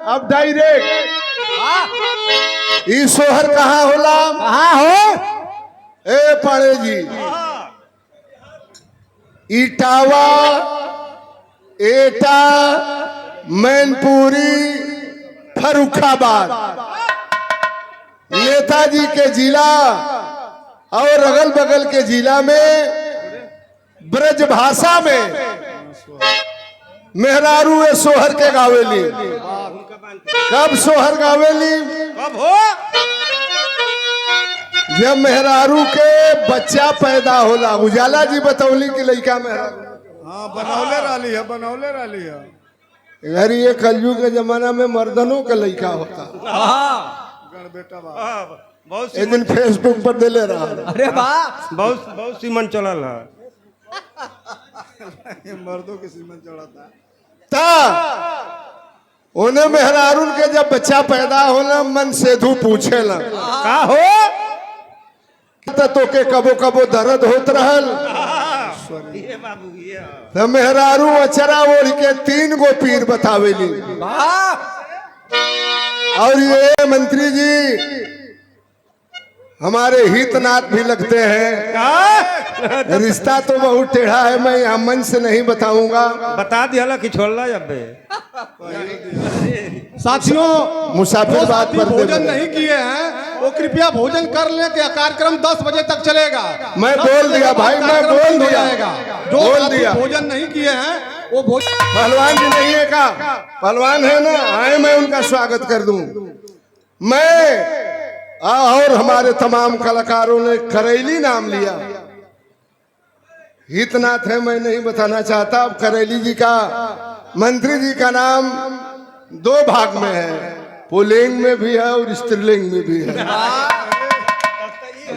अब डायरेक्ट ई सोहर कहाँ होला? कहाँ हो? ए पाड़े जी, इटावा, एटा, मैनपुरी, फर्रुखाबाद, नेताजी के जिला और अगल बगल के जिला में ब्रज भाषा में मेहरारू ए सोहर के गावेली। कब सोहर गावेली? कब हो? जब मेहरारू के बच्चा पैदा होला। उजाला जी बतौली की लड़का मेहरारू। हाँ, बनौले राली है, बनौले राली है। घर ये कलयुग के जमाना में मर्दनों का लड़का होता। गण बेटा बा। बहुत एक दिन फेसबुक पर दे ले रहा। अरे वाह, बहुत सीमन चलल है। ये मर्दों के सीमन चढ़ाता। उन्हें मेहरारून के जब बच्चा पैदा होला मन सेधु पूछे ला का हो? तो के कबो कबो दर्द होत रहल। ये बाबू ये तो मेहरारू अचरा ओढ़ के 3 गो पीर बतावेली। वाह, और ये मंत्री जी हमारे हितनाथ भी लगते हैं। रिश्ता तो बहुत टेढ़ा है, मैं यहाँ मन से नहीं बताऊंगा। बता दिया कि छोड़ला जब्बे। साथियों, मुसाफिर बात पर भोजन नहीं किए हैं वो कृपया भोजन कर लें कि कार्यक्रम 10 बजे तक चलेगा। मैं बोल दिया भाई, मैं बोल दिया, जो बोल साथी दिया। भोजन नहीं किए हैं वो भोजन। पहलवान जी नहीं है का? पहलवान है ना, आए मैं उनका स्वागत कर दूं। मैं और हमारे तमाम कलाकारों ने करेली नाम लिया। हितनाथ है, मैं नहीं बताना चाहता। अब करेली जी का, मंत्री जी का नाम 2 भाग में है, पुल्लिंग में भी है और स्त्रीलिंग में भी है।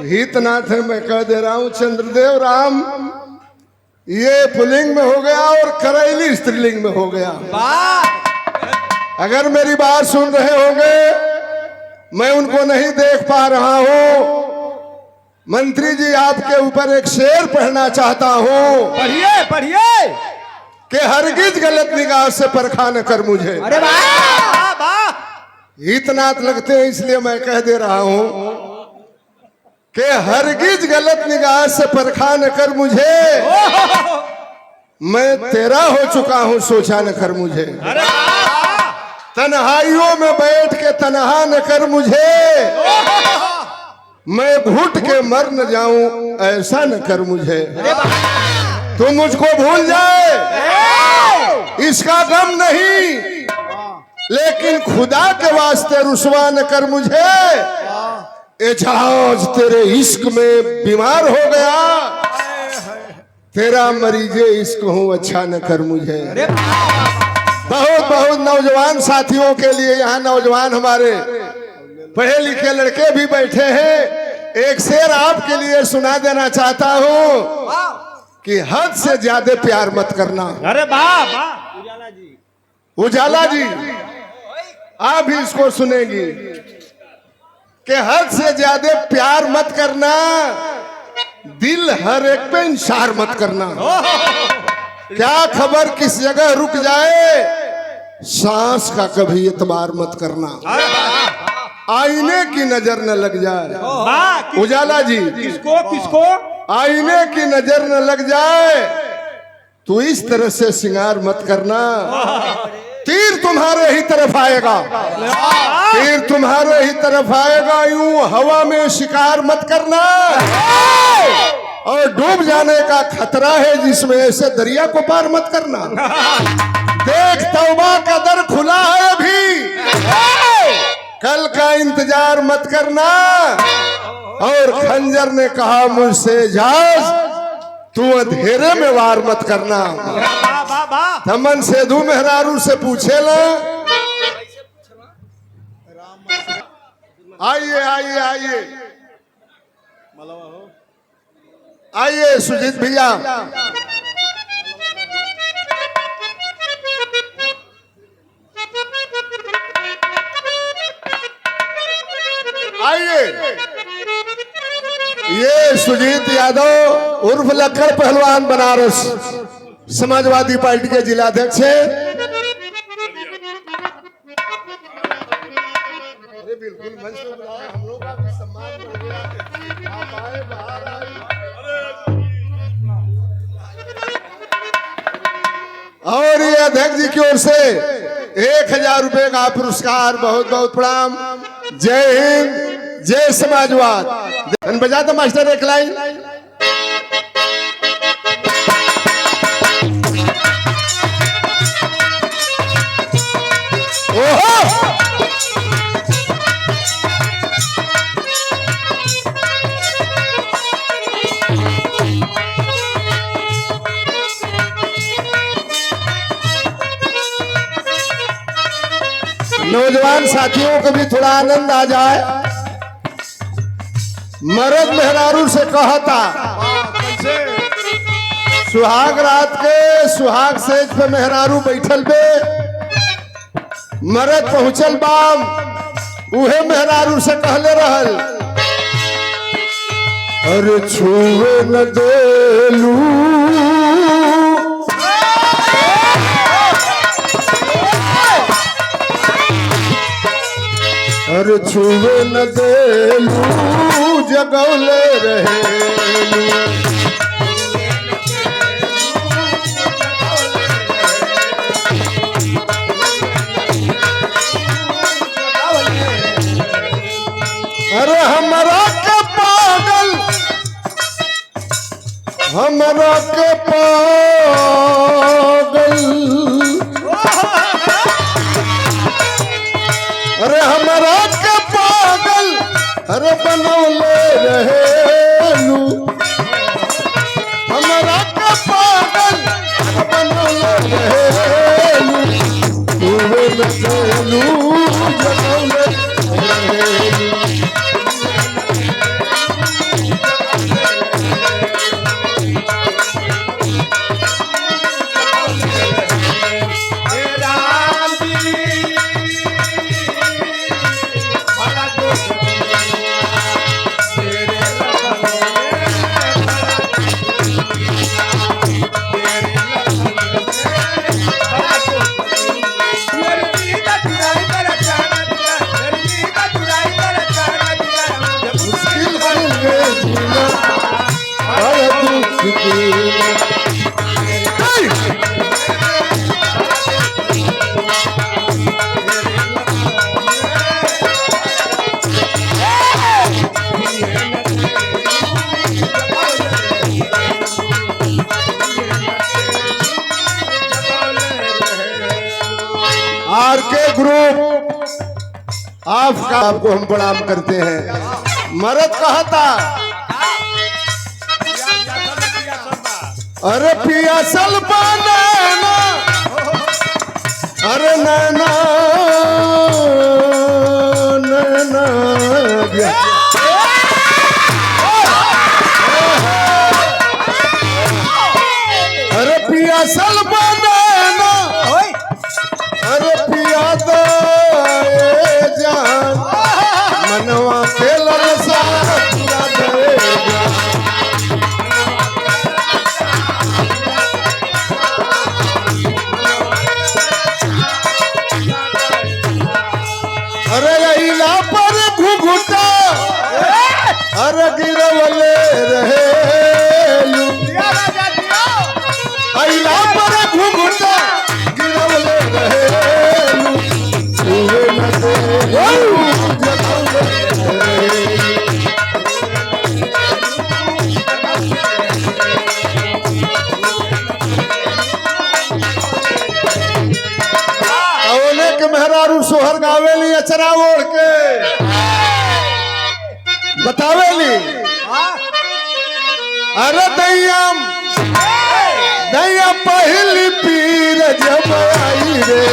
हितनाथ है, मैं कह दे रहा हूं। चंद्रदेव राम ये पुल्लिंग में हो गया और करेली स्त्रीलिंग में हो गया। अगर मेरी बात सुन रहे होंगे, मैं उनको नहीं देख पा रहा हूं। मंत्री जी आपके ऊपर एक शेर पढ़ना चाहता हूं। पढ़िए पढ़िए। कि हरगिज गलत निगाह से परखा न कर मुझे। अरे वाह, हितनाथ लगते हैं इसलिए मैं कह दे रहा हूं कि हरगिज गलत निगाह से परखा न कर मुझे। मैं तेरा हो चुका हूं, सोचा न कर मुझे। तन्हाइयों में बैठ के तन्हा न कर मुझे। मैं घुट के मर न जाऊं, ऐसा न कर मुझे। तू मुझको भूल जाए इसका गम नहीं, लेकिन खुदा के वास्ते रुसवा न कर मुझे। एजाज तेरे इश्क में बीमार हो गया, तेरा मरीजे इश्क हूं, अच्छा न कर मुझे। बहुत बहुत नौजवान साथियों के लिए यहाँ नौजवान हमारे पढ़े लिखे लड़के भी बैठे हैं। एक शेर आपके लिए सुना देना चाहता हूँ कि हद से ज्यादा प्यार मत करना। अरे वाह वाह। उजाला जी आप भी इसको सुनेंगी कि हद से ज्यादा प्यार मत करना, दिल हर एक पे इंसार मत करना। क्या खबर किस जगह रुक जाए, सांस का कभी एतबार मत करना। आईने की नजर न लग जाए। उजाला जी किसको किसको? आईने की नजर न लग जाए, तू इस तरह से श्रृंगार मत करना। तीर तुम्हारे ही तरफ आएगा, तीर तुम्हारे ही तरफ आएगा। यूं हवा में शिकार मत करना, और डूब जाने का खतरा है जिसमें ऐसे दरिया को पार मत करना। देख तौबा का दर खुला है अभी, कल का इंतजार मत करना। और खंजर ने कहा मुझसे, जाज तू अंधेरे में वार मत करना। थमन सेधु मेहरारू से पूछेला। आइए आइए आइए आइए सुजीत भैया। आइए, ये सुजीत यादव उर्फ लक्कड़ पहलवान बनारस समाजवादी पार्टी के जिलाध्यक्ष है। बिल्कुल मंच पे बुलाया, हम लोग का भी सम्मान बढ़ गया। आप आए, बाहर आए। और ये अध्यक्ष जी की ओर से 1000 रुपए का पुरस्कार, बहुत बहुत प्रणाम। जय हिंद, जय समाजवाद। बजा दो मास्टर एक लाइन। ओहो, नौजवान साथियों को भी थोड़ा आनंद आ जाए। मर्द मेहरारू से कहता, सुहाग रात के सुहाग सेज पे मेहरारू बैठल बे, मर्द पहुंचल बाम, उहे मेहरारू से कहले रहल, अरे छुए न देलू, अरे छुए न देलू, जगौले रहेलू। अरे हमरा के पागल, हमरा के पागल, अरे हमरा के पागल, अरे बनौले रहेलू, हमरा के पागल, अरे बनौले रहेलू, छुए न देलू, जगौले रहेलू। आर के ग्रुप आपको हम प्रणाम करते हैं। मर्द कहता, अरे पिया सलपा नैना, अरे नैना नैना, अरे पिया सलपा नैना, अरे पिया दे जान, मनवा के ललसा पूरा दे जान। अरे अइला पर घुघुटा, अरे गिरवले रहेलू, अइला पर घुघुटा, गिरवले रहेलू, छुए न देलू, जगौले रहेलू। औने के मेहरारू सोहर गावेली अचरा ओढ़ के बतावेली, अरे दैयम दैया पहली पीर जब आई रे,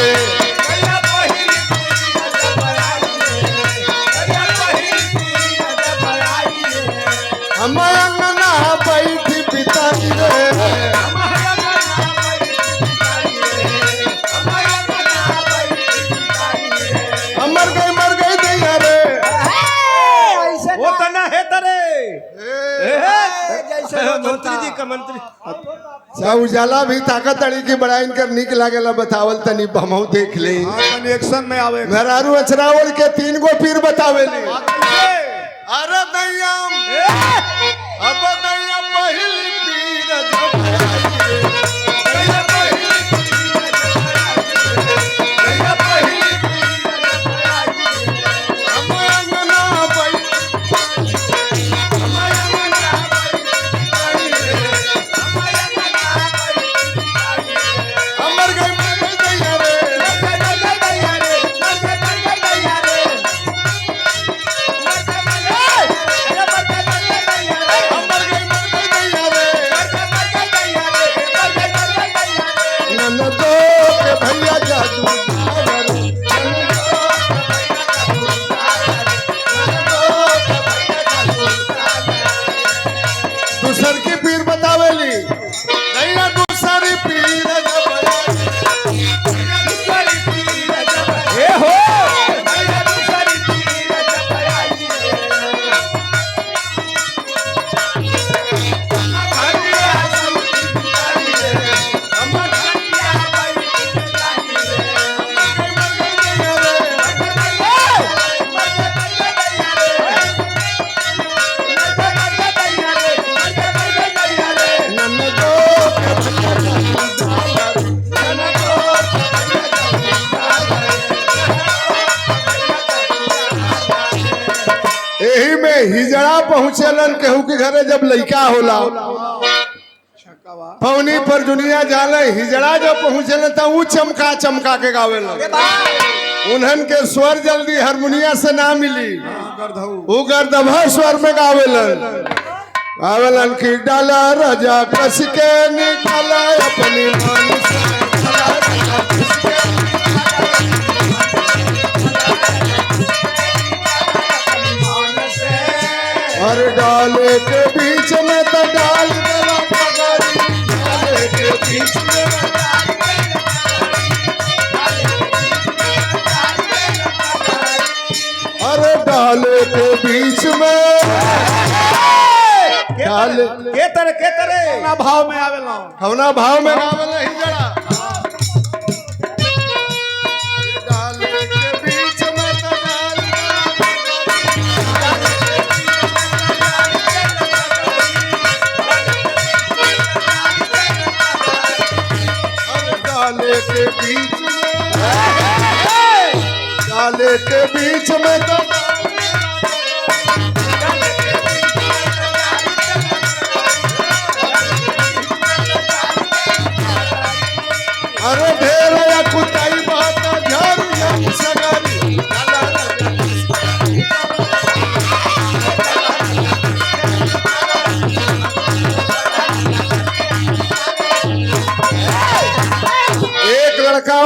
हम अंगना बैठी पिताई रे, मर गई दैया रे, वो तना है तरे जैसे से रोज मंत्री होता। जी का मंत्री सब उजाला भी ताकत अड़ी की बड़ा इनकर निक लागेला बतावल तनी हमहू देख ले एक्शन में आवे मेहरारू अचरावल के 3 गो पीर बतावेली अरे दैयाम अब दैया पहिली पीर जब दैया पहिली दैया पहिली हम अंगना बई हम अंगना अमर गई दैया रे ननदो के भैया जादू दूसर की पीर बतावेली नैया दूसरी पीर ए हो यही में हिजड़ा पहुंचेलन केहू के घरे जब लइका होला पवनी पर दुनिया जाले हिजड़ा जब पहुंचेलन त ऊ चमका चमका के गावेलन उन्हन के स्वर जल्दी हारमोनिया से ना मिली ऊ गर्दभा स्वर में गावेलन गावेलन की डाला राजा कस के निकाला अपनी मन से और डाले के बीच में तो डाल देला पगड़ी डाले के बीच में अरे डाले के बीच में डाले के तरह भाव में आवेला कौना भाव में गावला हिजड़ा डाले के बीच में तो डाल देला डाले के बीच में डाले के बीच में तो अरे ढेर या कुताई बात झारू सगारी एक लड़का